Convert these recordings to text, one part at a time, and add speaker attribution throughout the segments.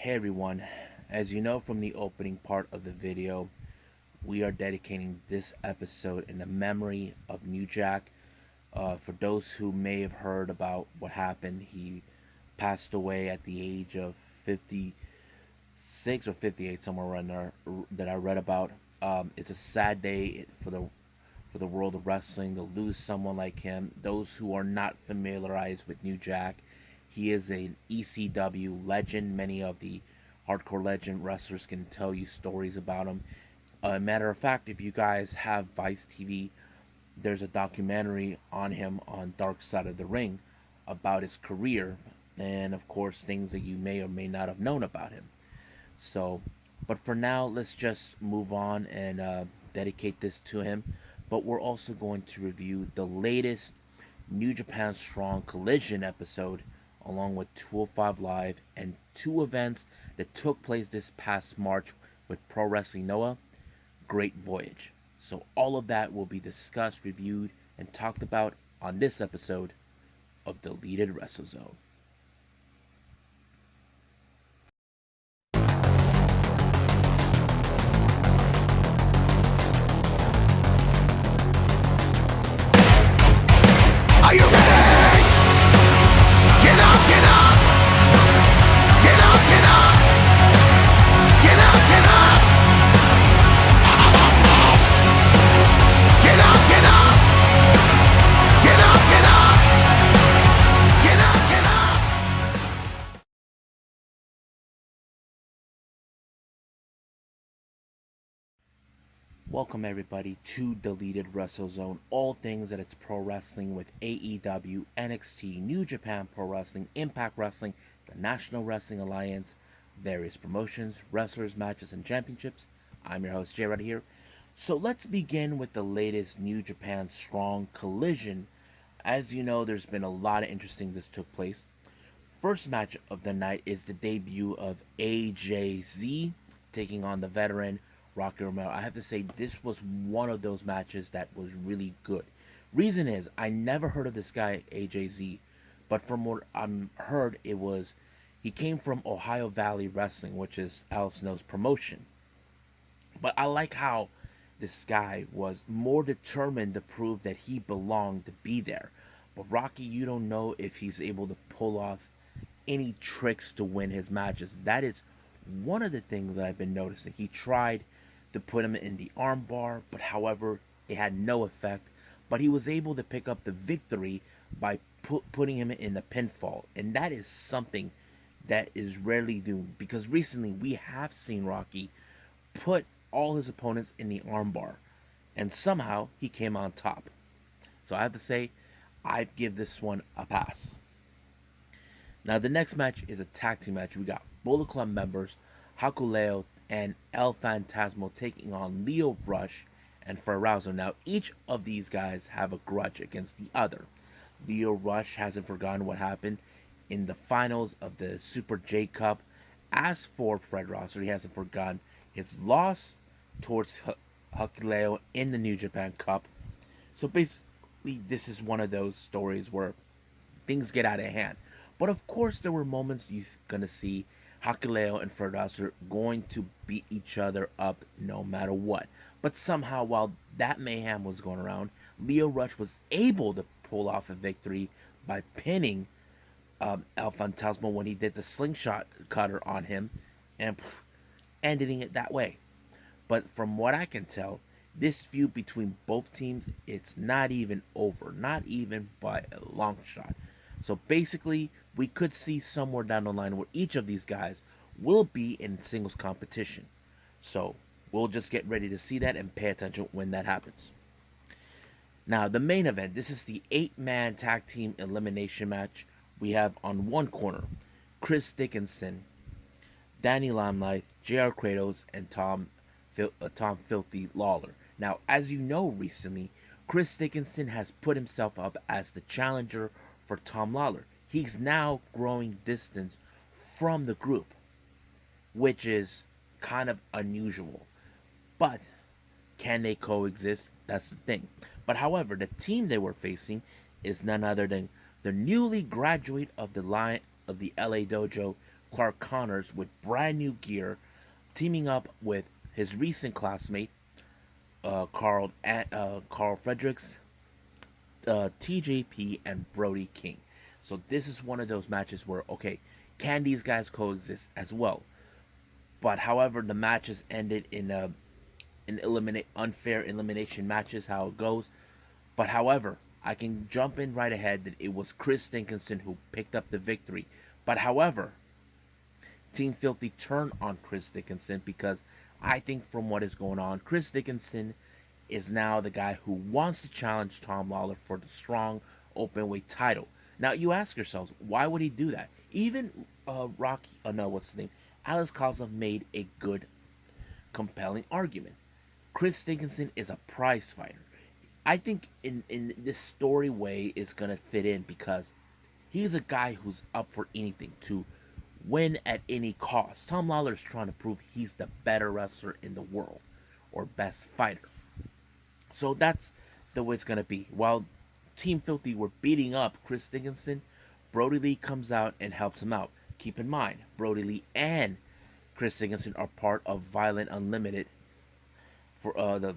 Speaker 1: Hey everyone, as you know from the opening part of the video, we are dedicating this episode in the memory of New Jack. For those who may have heard about what happened, he passed away at the age of 56 or 58, somewhere around there, that I read about. It's a sad day for the world of wrestling to lose someone like him. Those who are not familiarized with New Jack, he is an ECW legend. Many of the hardcore legend wrestlers can tell you stories about him. Matter of fact, if you guys have Vice TV, there's a documentary on him on Dark Side of the Ring about his career and, of course, things that you may or may not have known about him. So, but for now, let's just move on and dedicate this to him. But we're also going to review the latest New Japan Strong Collision episode, along with 205 Live and two events that took place this past March with Pro Wrestling Noah, Great Voyage. So, all of that will be discussed, reviewed, and talked about on this episode of Deleted WrestleZone.
Speaker 2: Are you ready? Get up, get up! Get up, get up! Get up, get up! Get up, get up! Get up, get up! Get up, get up!
Speaker 1: Welcome everybody to Deleted WrestleZone, all things that it's pro wrestling with AEW, NXT, New Japan Pro Wrestling, Impact Wrestling, the National Wrestling Alliance, various promotions, wrestlers, matches, and championships. I'm your host Jay right here. So let's begin with the latest New Japan Strong Collision. As you know, there's been a lot of interesting that took place. First match of the night is the debut of AJZ taking on the veteran Rocky Romero. I have to say, this was one of those matches that was really good. Reason is, I never heard of this guy, AJZ, but from what I'm heard, he came from Ohio Valley Wrestling, which is Al Snow's promotion. But I like how this guy was more determined to prove that he belonged to be there. But Rocky, you don't know if he's able to pull off any tricks to win his matches. That is one of the things that I've been noticing. He tried to put him in the armbar, but however, it had no effect. But he was able to pick up the victory by putting him in the pinfall, and that is something that is rarely done, because recently we have seen Rocky put all his opponents in the armbar, and somehow he came on top. So I have to say, I give this one a pass. Now the next match is a tag team match. We got Bullet Club members Hakuleo and El Fantasmo taking on Leo Rush and Ferrazzo. Now each of these guys have a grudge against the other. Leo Rush hasn't forgotten what happened in the finals of the Super J Cup. As for Fred Rosser, he hasn't forgotten his loss towards Hakuleo in the New Japan Cup. So basically, this is one of those stories where things get out of hand. But of course, there were moments you're gonna see Hakuleo and Feuds going to beat each other up no matter what. But somehow, while that mayhem was going around, Leo Rush was able to pull off a victory by pinning El Fantasma when he did the slingshot cutter on him and ending it that way. But from what I can tell, this feud between both teams, it's not even over. Not even by a long shot. So basically, we could see somewhere down the line where each of these guys will be in singles competition. So we'll just get ready to see that and pay attention when that happens. Now, the main event, this is the 8-man tag team elimination match. We have on one corner Chris Dickinson, Danny Limelight, JR Kratos, and Tom Filthy Lawler. Now, as you know, recently, Chris Dickinson has put himself up as the challenger for Tom Lawler. He's now growing distance from the group, which is kind of unusual. But can they coexist? That's the thing. But however, the team they were facing is none other than the newly graduate of the LA Dojo, Clark Connors with brand new gear, teaming up with his recent classmate Carl Fredericks, TJP, and Brody King. So this is one of those matches where okay, can these guys coexist as well? But however, the matches ended in an unfair elimination matches, how it goes. But however, I can jump in right ahead that it was Chris Dickinson who picked up the victory. But however, Team Filthy turned on Chris Dickinson because I think from what is going on, Chris Dickinson is now the guy who wants to challenge Tom Lawler for the strong openweight title. Now you ask yourselves, why would he do that? Even no, what's his name? Alex Kozlov made a good, compelling argument. Chris Dickinson is a prize fighter. I think in this story way is gonna fit in because he's a guy who's up for anything to win at any cost. Tom Lawler is trying to prove he's the better wrestler in the world or best fighter. So that's the way it's gonna be. While Team Filthy were beating up Chris Dickinson, Brody Lee comes out and helps him out. Keep in mind, Brody Lee and Chris Dickinson are part of Violent Unlimited for the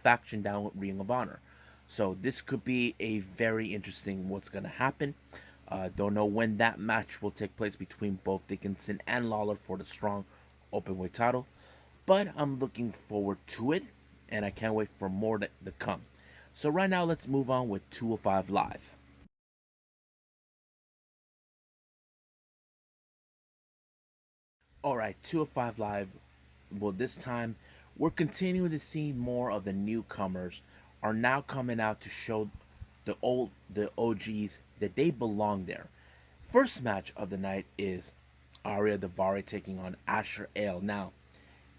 Speaker 1: faction down with Ring of Honor. So this could be a very interesting what's gonna happen. Don't know when that match will take place between both Dickinson and Lawler for the strong openweight title, but I'm looking forward to it, and I can't wait for more to come. So right now, let's move on with 205 Live. All right, 205 Live. Well, this time we're continuing to see more of the newcomers are now coming out to show the OGs that they belong there. First match of the night is Arya Davari taking on Asher Ale. Now,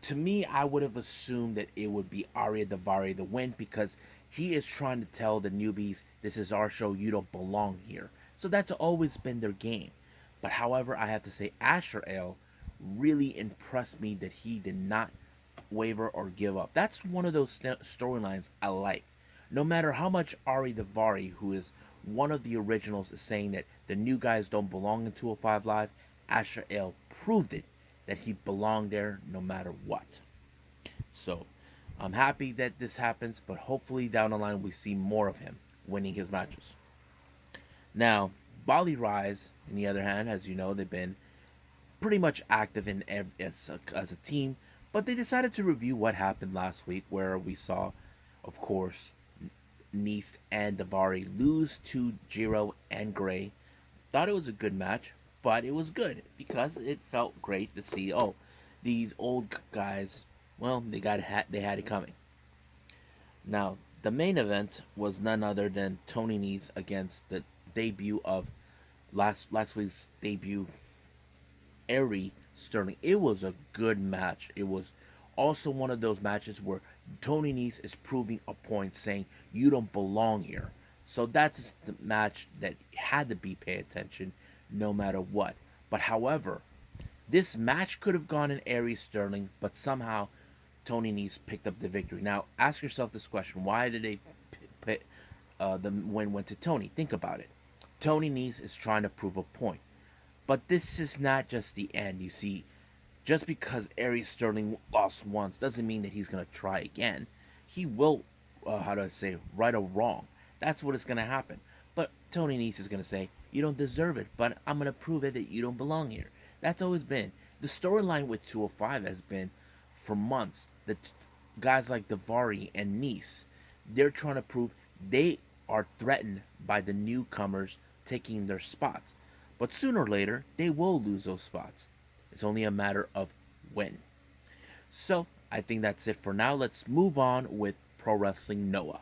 Speaker 1: to me, I would have assumed that it would be Arya Davari the win because he is trying to tell the newbies, this is our show, you don't belong here. So that's always been their game. But however, I have to say Asher Ale really impressed me that he did not waver or give up. That's one of those storylines I like. No matter how much Ari Davari, who is one of the originals, is saying that the new guys don't belong in 205 Live, Asher Ale proved it that he belonged there no matter what. So I'm happy that this happens, but hopefully down the line we see more of him winning his matches. Now, Bali Rise, on the other hand, as you know, they've been pretty much active as a team, but they decided to review what happened last week, where we saw, of course, Neist and Davari lose to Jiro and Gray. Thought it was a good match, but it was good because it felt great to see. Oh, these old guys. Well, they had it coming. Now, the main event was none other than Tony Nese against the debut of last week's debut, Airy Sterling. It was a good match. It was also one of those matches where Tony Nese is proving a point, saying you don't belong here. So that's the match that had to be pay attention no matter what. But however, this match could have gone in Aries Sterling, but somehow Tony Nese picked up the victory. Now ask yourself this question: why did they put the win went to Tony? Think about it. Tony Nese is trying to prove a point. But this is not just the end. You see, just because Aries Sterling lost once doesn't mean that he's going to try again. He will, how do I say, right or wrong. That's what is going to happen. But Tony Nese is going to say, you don't deserve it, but I'm going to prove it that you don't belong here. That's always been. The storyline with 205 has been, for months, that guys like Davari and Nese, they're trying to prove they are threatened by the newcomers taking their spots. But sooner or later, they will lose those spots. It's only a matter of when. So, I think that's it for now. Let's move on with Pro Wrestling Noah.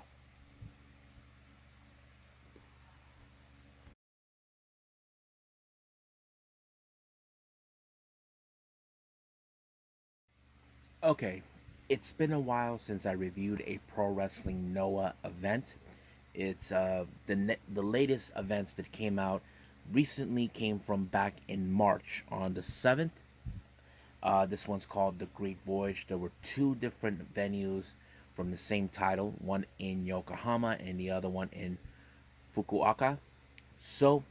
Speaker 1: Okay, it's been a while since I reviewed a Pro Wrestling Noah event. It's the latest events that came out recently came from back in March on the 7th. This one's called the Great Voyage. There were two different venues from the same title, one in Yokohama and the other one in Fukuoka. So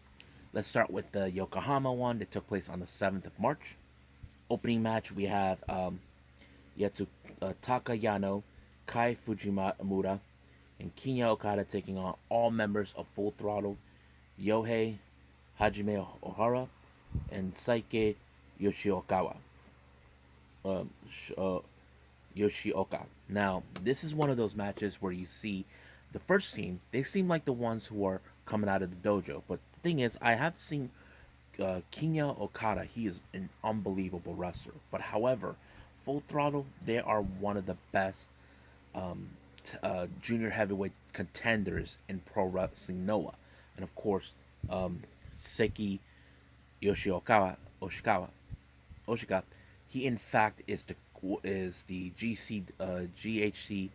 Speaker 1: Let's start with the Yokohama one that took place on the 7th of March. Opening match, we have Yatsutaka Yano, Kai Fujimura, and Kinya Okada taking on all members of Full Throttle, Yohei Hajime Ohara, and Saike Yoshiokawa. Um, Yoshioka. Now, this is one of those matches where you see the first team, they seem like the ones who are coming out of the dojo. But the thing is, I have seen Kinya Okada. He is an unbelievable wrestler. But however, Full Throttle, they are one of the best um, junior heavyweight contenders in pro wrestling Noah. And of course, Seki Oshika, he in fact is the GHC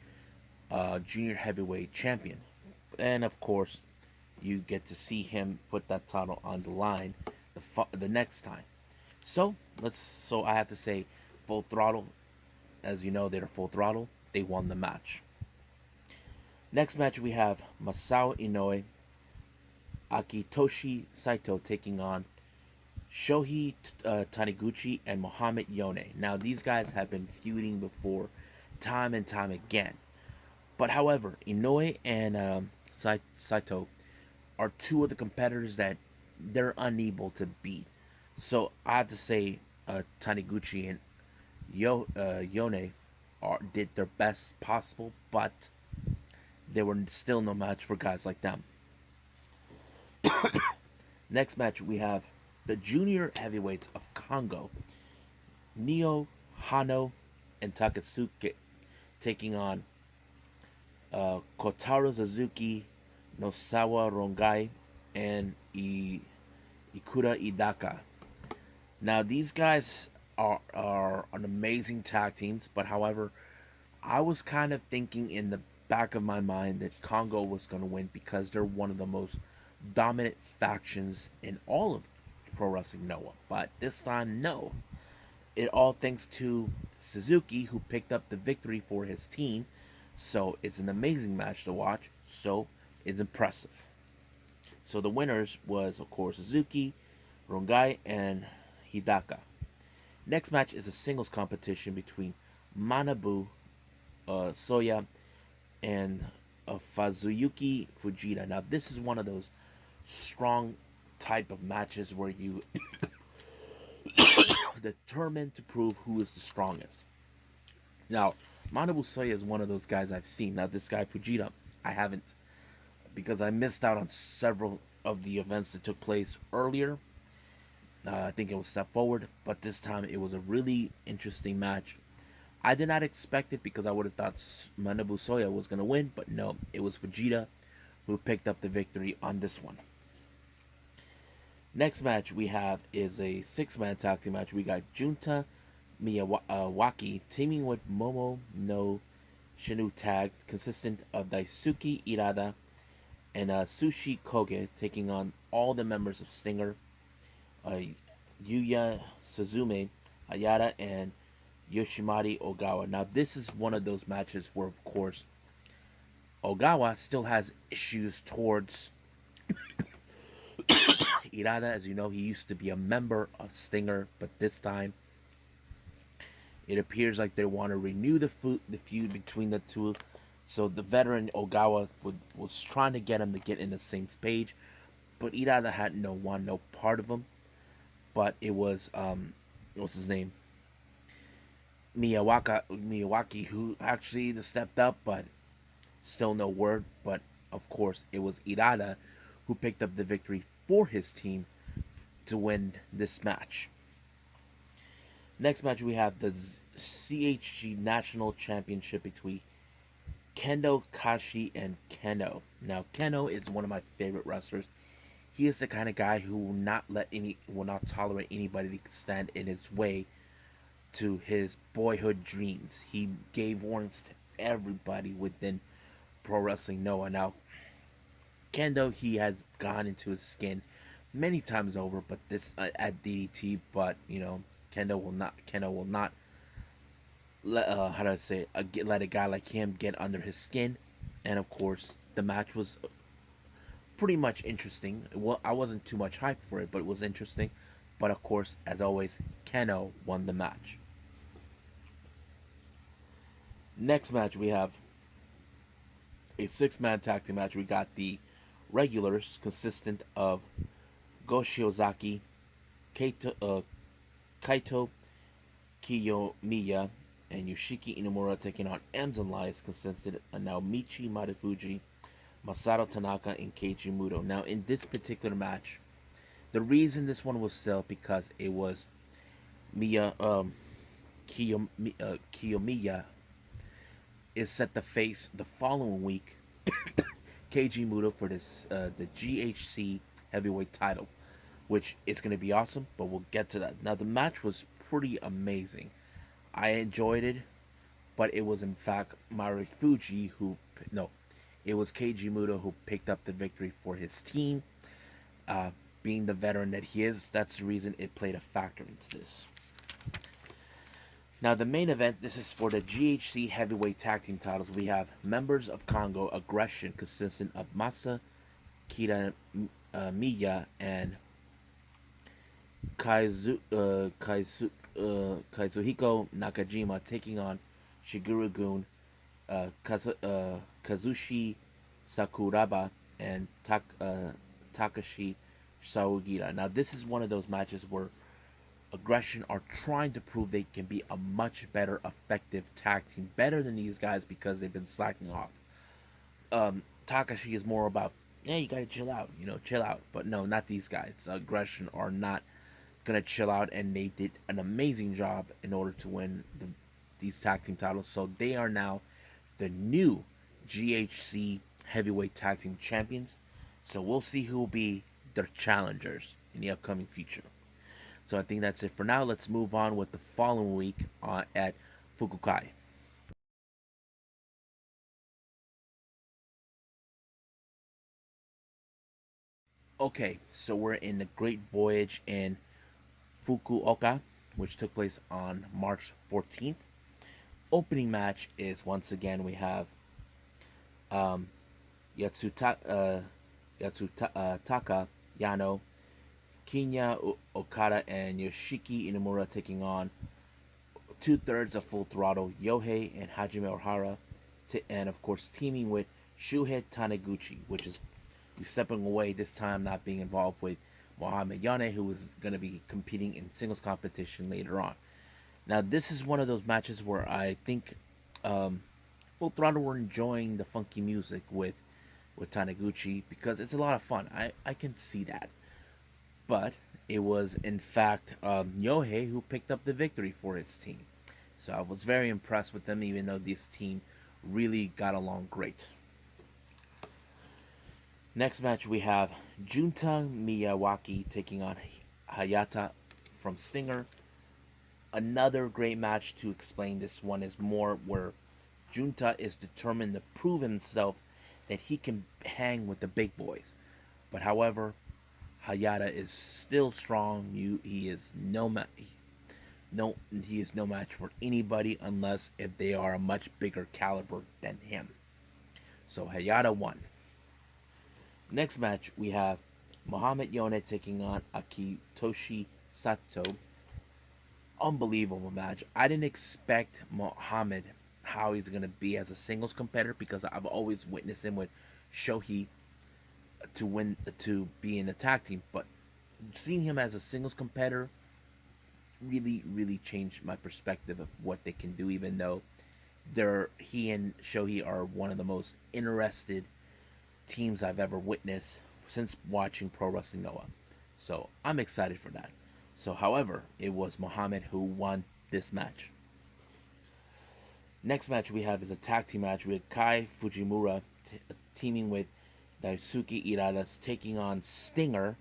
Speaker 1: junior heavyweight champion, and of course, you get to see him put that title on the line the next time. So I have to say, Full Throttle, as you know, they're Full Throttle. They won the match. Next match we have Masao Inoue, Akitoshi Saito taking on Shohei Taniguchi and Mohamed Yone. Now, these guys have been feuding before, time and time again. But however, Inoue and Saito are two of the competitors that they're unable to beat. So I have to say, Taniguchi and Yone did their best possible, but they were still no match for guys like them. Next match we have the junior heavyweights of Congo, Neo, Hano, and Takatsuki taking on Kotaro Suzuki, Nosawa Rongai, and Ikura Idaka. Now these guys are an amazing tag teams, but however, I was kind of thinking in the back of my mind that Congo was going to win because they're one of the most dominant factions in all of Pro Wrestling Noah. But this time, no. It all thanks to Suzuki, who picked up the victory for his team. So it's an amazing match to watch. So it's impressive. So the winners was, of course, Suzuki, Rongai, and Hidaka. Next match is a singles competition between Manabu Soya and Fazuyuki Fujita. Now this is one of those strong type of matches where you determined to prove who is the strongest. Now, Manabu Soya is one of those guys I've seen. Now, this guy Fujita, I haven't, because I missed out on several of the events that took place earlier. I think it was Step Forward, but this time it was a really interesting match. I did not expect it because I would have thought Manabu Soya was going to win, but no, it was Fujita who picked up the victory on this one. Next match we have is a 6-man tag team match. We got Junta Miyawaki teaming with Momo no Shinu tag, consistent of Daisuke Irada and Sushi Koge, taking on all the members of Stinger, Yuya Suzume, Ayada, and Yoshimari Ogawa. Now this is one of those matches where, of course, Ogawa still has issues towards Irada. As you know, he used to be a member of Stinger, but this time it appears like they want to renew the feud between the two. So the veteran Ogawa was trying to get him to get in the same page, but Irada had no part of him. But it was what's his name, Miyawaki, who actually stepped up, but still no word. But of course, it was Irada who picked up the victory for his team to win this match. Next match, we have the CHG National Championship between Kendo Kashi and Keno. Now, Keno is one of my favorite wrestlers. He is the kind of guy who will not tolerate anybody to stand in his way to his boyhood dreams. He gave warnings to everybody within Pro Wrestling Noah. Now, Kendo, he has gone into his skin many times over, but this at DDT. But you know, Kendo will not let let a guy like him get under his skin. And of course, the match was pretty much interesting. Well, I wasn't too much hype for it, but it was interesting. But of course, as always, Keno won the match. Next match, we have a six-man tag team match. We got the regulars, consistent of Go Shiozaki, Kaito Kiyomiya, and Yoshiki Inamura, taking on M's and Lies, consistent of Naomichi Marufuji, Masato Tanaka, and Keiji Muto. Now, in this particular match, the reason this one was still because it was Kiyomiya is set to face the following week Keiji Muto for the GHC heavyweight title, which is going to be awesome, but we'll get to that. Now, the match was pretty amazing. I enjoyed it, but it was in fact Marufuji who, no, it was Keiji Muto who picked up the victory for his team. Being the veteran that he is, that's the reason it played a factor into this. Now, the main event, this is for the GHC heavyweight tag team titles. We have members of Congo Aggression, consistent of Masa Kitamiya and Kazuhiko Nakajima, taking on Shigeru-gun, Kazushi Sakuraba, and Takashi Saogira. Now, this is one of those matches where Aggression are trying to prove they can be a much better, effective tag team, better than these guys because they've been slacking off. Takashi is more about, yeah, you gotta chill out, chill out. But no, not these guys. Aggression are not gonna chill out, and they did an amazing job in order to win these tag team titles. So they are now the new GHC heavyweight tag team champions. So we'll see who will be their challengers in the upcoming future. So I think that's it for now. Let's move on with the following week at Fukuoka. Okay, so we're in the Great Voyage in Fukuoka, which took place on March 14th. Opening match is, once again, we have um, Yatsutaka Yano, Kinya Okada, and Yoshiki Inamura, taking on 2/3 of Full Throttle, Yohei and Hajime Ohara, and of course teaming with Shuhei Taniguchi, which is stepping away this time, not being involved with Mohamed Yane, who is going to be competing in singles competition later on. Now, this is one of those matches where I think Full Throttle were enjoying the funky music with Taniguchi because it's a lot of fun. I can see that. But it was, in fact, Yohei who picked up the victory for his team. So I was very impressed with them, even though this team really got along great. Next match, we have Junta Miyawaki taking on Hayata from Stinger. Another great match. To explain, this one is more where Junta is determined to prove himself that he can hang with the big boys. But however, Hayata is still strong. He is no match for anybody unless if they are a much bigger caliber than him. So Hayata won. Next match, we have Mohamed Yone taking on Akitoshi Sato. Unbelievable match. I didn't expect Mohamed how he's going to be as a singles competitor because I've always witnessed him with Shohei to be in the tag team, but seeing him as a singles competitor really changed my perspective of what they can do, even though he and Shohei are one of the most interested teams I've ever witnessed since watching Pro Wrestling Noah. So I'm excited for that. So however, it was Mohamed who won this match. Next match we have is a tag team match with Kai Fujimura teaming with Daisuke Iradas, taking on Stinger,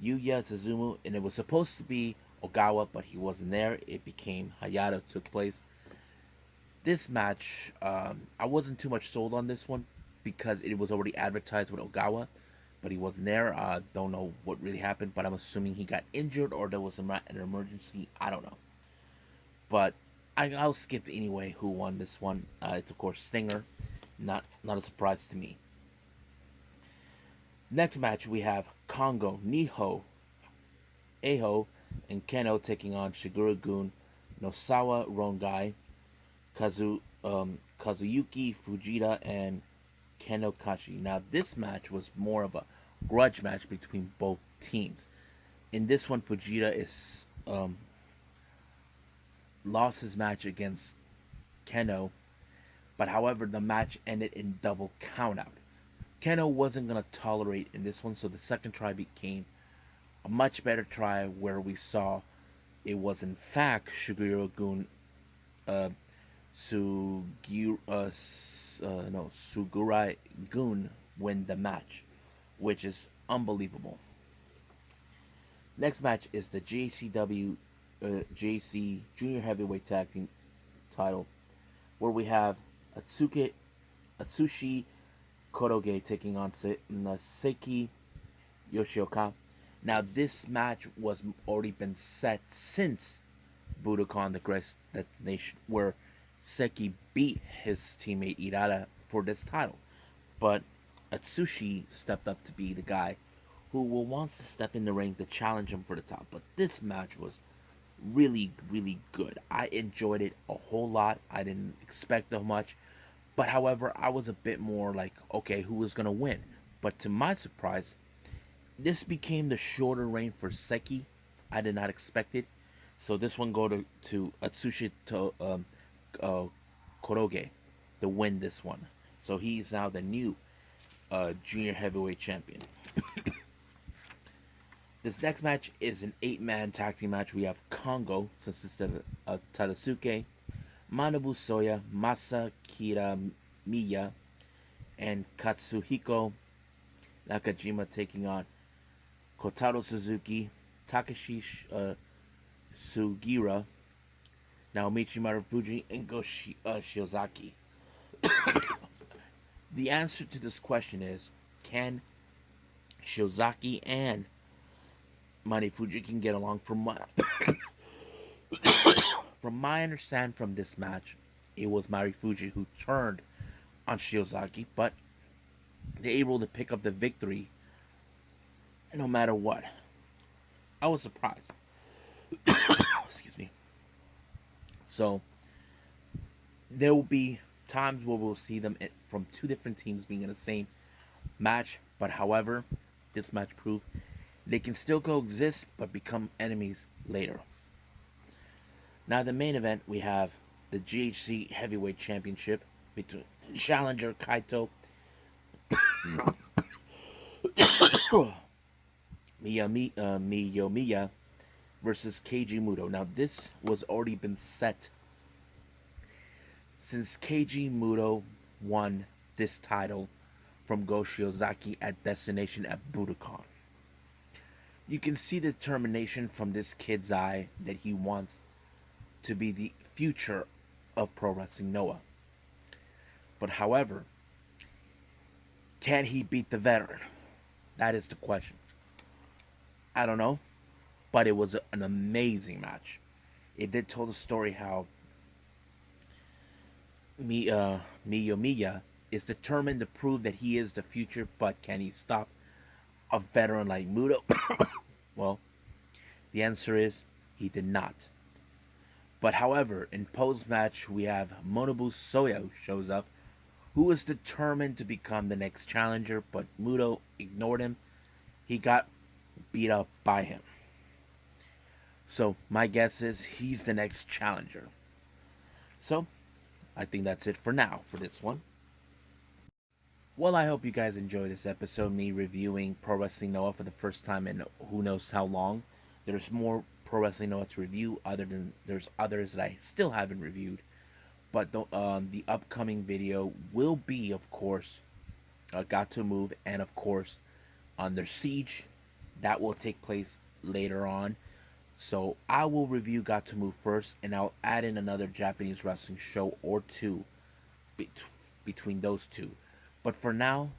Speaker 1: Yuya Suzumu, and it was supposed to be Ogawa, but he wasn't there. It became Hayata took place. This match, I wasn't too much sold on this one because it was already advertised with Ogawa, but he wasn't there. Don't know what really happened, but I'm assuming he got injured or there was an emergency. I don't know. But I'll skip anyway who won this one. It's of course Stinger. Not a surprise to me. Next match we have Kongo, Niho, Aho, and Keno taking on Shigure-gun, Nosawa Rongai, Kazuyuki Fujita, and Keno Kashi. Now this match was more of a grudge match between both teams. In this one, Fujita is lost his match against Keno, but however the match ended in double countout. Keno wasn't gonna tolerate in this one, so the second try became a much better try where we saw it was in fact Shigure-gun uh, Sugurai Gun win the match, which is unbelievable. Next match is the JC Junior Heavyweight Tag Team title, where we have Atsushi Koroge taking on Seiki Yoshioka. Now this match was already been set since Budokan the Great Destination, where Seki beat his teammate Irada for this title. But Atsushi stepped up to be the guy who will wants to step in the ring to challenge him for the top. But this match was really, really good. I enjoyed it a whole lot. I didn't expect that much. But however, I was a bit more like, okay, who was gonna win? But to my surprise, this became the shorter reign for Seki. I did not expect it. So this one go to Atsushi Koroge to win this one. So he's now the new junior heavyweight champion. This next match is an 8-man tag team match. We have Kongo, consisted of Tadasuke, Manabu Soya, Masakira Miya, and Katsuhiko Nakajima taking on Kotaro Suzuki, Takashi Sugira, Naomichi Marufuji, and Go Shiozaki. The answer to this question is, can Shiozaki and Marufuji can get along? From my understanding from this match, it was Marufuji who turned on Shiozaki, but they're able to pick up the victory no matter what. I was surprised. Excuse me. So there will be times where we'll see them from two different teams being in the same match, but however, this match proved they can still coexist but become enemies later. Now the main event, we have the GHC Heavyweight Championship between challenger Kaito Miyomiya versus Keiji Muto. Now this was already been set since Keiji Muto won this title from Go Shiozaki at Destination at Budokan. You can see the determination from this kid's eye that he wants to be the future of Pro Wrestling Noah. But however, can he beat the veteran? That is the question. I don't know, but it was an amazing match. It did tell the story how Miyomiya is determined to prove that he is the future, but can he stop a veteran like Muto? Well, the answer is he did not. But however, in post-match, we have Manabu Soya who shows up, who is determined to become the next challenger, but Muto ignored him. He got beat up by him. So my guess is he's the next challenger. So I think that's it for now for this one. Well, I hope you guys enjoyed this episode, me reviewing Pro Wrestling Noah for the first time in who knows how long. There's more Pro Wrestling Noah to review, other than there's others that I still haven't reviewed. But the upcoming video will be, of course, Got to Move, and of course, Under Siege. That will take place later on. So I will review Got to Move first, and I'll add in another Japanese wrestling show or two between those two. But for now,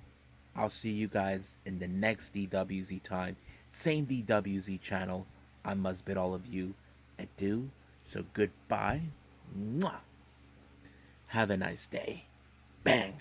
Speaker 1: I'll see you guys in the next DWZ time. Same DWZ channel. I must bid all of you adieu. So goodbye. Mwah. Have a nice day. Bang.